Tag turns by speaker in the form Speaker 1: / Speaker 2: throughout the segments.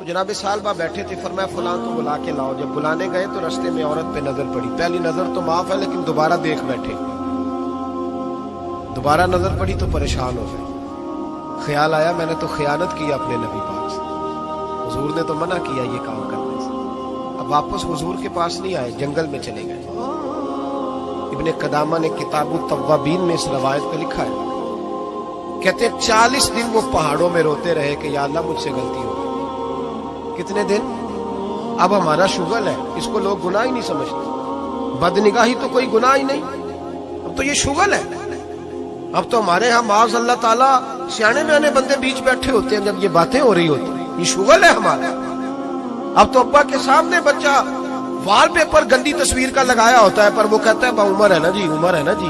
Speaker 1: تو جناب سالبہ بیٹھے تھے، فرمایا فلاں کو بلا کے لاؤ۔ جب بلانے گئے تو رستے میں عورت پہ نظر پڑی، پہلی نظر تو معاف ہے لیکن دوبارہ دیکھ بیٹھے، دوبارہ نظر پڑی تو پریشان ہو گئے۔ خیال آیا میں نے تو خیانت کی اپنے نبی پاک سے، حضور نے تو منع کیا یہ کام کرنے سے۔ اب واپس حضور کے پاس نہیں آئے، جنگل میں چلے گئے۔ ابن قدامہ نے کتاب التوابین میں اس روایت کو لکھا ہے، کہتے ہیں 40 دن وہ پہاڑوں میں روتے رہے کہ یا اللہ مجھ سے غلطی ہو گئی۔ کتنے دن؟ اب ہمارا شغل ہے، اس کو لوگ گناہ ہی نہیں سمجھتے، بدنگاہی تو کوئی گناہ ہی نہیں، اب تو یہ شغل ہے۔ اب تو ہمارے ہاں معاذ اللہ تعالیٰ سیانے بیانے بندے بیچ بیٹھے ہوتے ہیں جب یہ باتیں ہو رہی ہوتی ہیں، یہ شغل ہے ہمارا۔ اب تو ابا کے سامنے بچہ وال پیپر گندی تصویر کا لگایا ہوتا ہے، پر وہ کہتا ہے با عمر ہے نا جی، عمر ہے نا جی،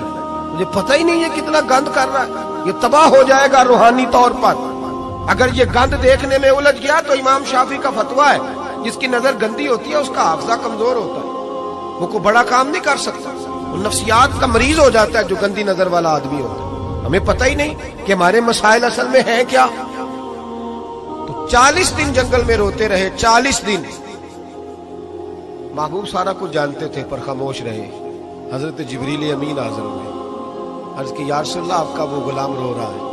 Speaker 1: مجھے پتہ ہی نہیں ہے کتنا گند کر رہا ہے، یہ تباہ ہو جائے گا روحانی طور پر۔ اگر یہ گند دیکھنے میں الجھ گیا تو امام شافعی کا فتویٰ ہے جس کی نظر گندی ہوتی ہے اس کا حافظہ کمزور ہوتا ہے، وہ کوئی بڑا کام نہیں کر سکتا، وہ نفسیات کا مریض ہو جاتا ہے جو گندی نظر والا آدمی ہوتا ہے۔ ہمیں پتہ ہی نہیں کہ ہمارے مسائل اصل میں ہیں کیا۔ تو 40 دن جنگل میں روتے رہے، 40 دن۔ محبوب سارا کچھ جانتے تھے پر خاموش رہے۔ حضرت جبریل امین حاضر ہوئے، عرض کی یا رسول اللہ آپ کا وہ غلام رو رہا ہے۔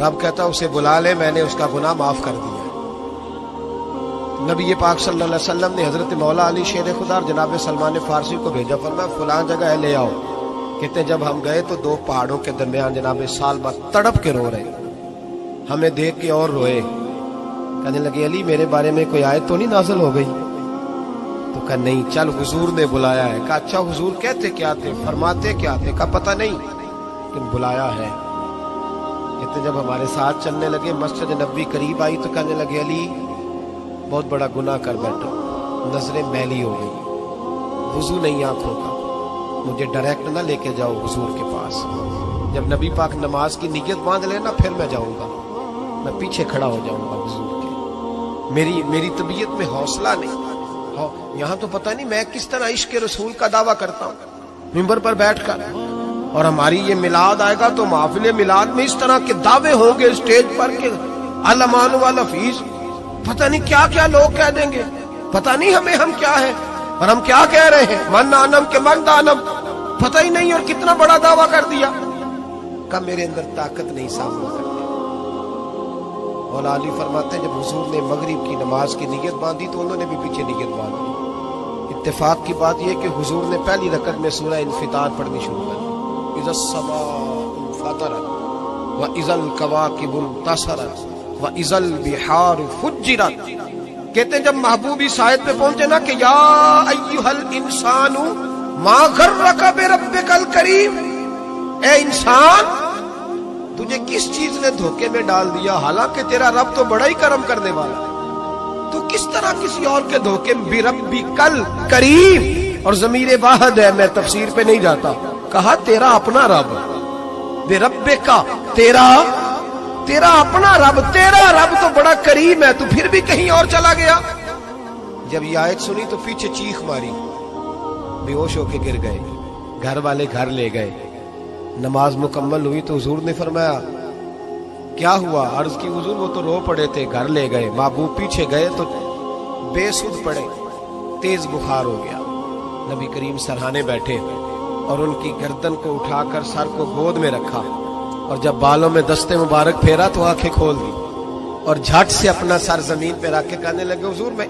Speaker 1: رب کہتا اسے بلا لے، میں نے اس کا گناہ معاف کر دیا۔ نبی پاک صلی اللہ علیہ وسلم نے حضرت مولا علی شیر خدا اور جناب سلمان فارسی کو بھیجا، فرمایا فلاں جگہ ہے لے آؤ۔ کہتے جب ہم گئے تو 2 پہاڑوں کے درمیان جناب سالبہ تڑپ کے رو رہے، ہمیں دیکھ کے اور روئے۔ کہنے لگے علی میرے بارے میں کوئی آیت تو نہیں نازل ہو گئی؟ تو کہا نہیں، چل حضور نے بلایا ہے۔ کہا اچھا حضور کہتے کیا تھے، فرماتے کیا تھے؟ کہا پتہ نہیں لیکن بلایا ہے۔ کہتے جب ہمارے ساتھ چلنے لگے، مسجد نبوی قریب آئی تو کہنے لگے علی بہت بڑا گناہ کر بیٹھا، نظریں میلی ہو گئی، وضو نہیں آنکھوں کا، مجھے ڈائریکٹ نہ لے کے جاؤ حضور کے پاس۔ جب نبی پاک نماز کی نیت باندھ لینا پھر میں جاؤں گا، میں پیچھے کھڑا ہو جاؤں گا حضور کے، میری طبیعت میں حوصلہ نہیں۔ یہاں تو پتہ نہیں میں کس طرح عشق رسول کا دعویٰ کرتا ہوں منبر پر بیٹھ کر، اور ہماری یہ میلاد آئے گا تو محفل میلاد میں اس طرح کے دعوے ہوں گے اسٹیج پر کہ علمان والحفیظ، پتہ نہیں کیا کیا لوگ کہہ دیں گے، پتہ نہیں ہم کیا ہیں اور ہم کیا کہہ رہے ہیں، من آنم کے من دانم، پتہ ہی نہیں، اور کتنا بڑا دعویٰ کر دیا۔ کہ میرے اندر طاقت نہیں سامنا کرنے۔ مولا علی فرماتے ہیں جب حضور نے مغرب کی نماز کی نیت باندھی تو انہوں نے بھی پیچھے نیت باندھی۔ اتفاق کی بات یہ کہ حضور نے پہلی رکعت میں سورہ انفطار پڑھنی شروع کر دی، اذا السماء انفطرت واذا الکواکب انتصرت واذا البحار فجرت۔ کہتے ہیں جب محبوبی سائد پہ پہنچے نا کہ یا ایھا الانسان ما غرک بربک الکریم، اے انسان تجھے کس چیز نے دھوکے میں ڈال دیا، حالانکہ تیرا رب تو بڑا ہی کرم کرنے والا ہے، تو کس طرح کسی اور کے دھوکے میں بربک الکریم، اور ضمیر واحد ہے، میں تفسیر پہ نہیں جاتا، کہا تیرا اپنا رب، بربک تیرا اپنا رب، تیرا رب تو بڑا کریم ہے، تو پھر بھی کہیں اور چلا گیا۔ جب یہ آیت سنی تو پیچھے چیخ ماری، بے ہوش ہو کے گر گئے، گھر والے گھر لے گئے۔ نماز مکمل ہوئی تو حضور نے فرمایا کیا ہوا؟ عرض کی حضور وہ تو رو پڑے تھے، گھر لے گئے۔ محبوب پیچھے گئے تو بے سود پڑے، تیز بخار ہو گیا۔ نبی کریم سرہانے بیٹھے اور ان کی گردن کو اٹھا کر سر کو گود میں رکھا، اور جب بالوں میں دستے مبارک پھیرا تو آنکھیں کھول دی، اور جھٹ سے اپنا سر زمین پہ رکھ کے کہنے لگے حضور میں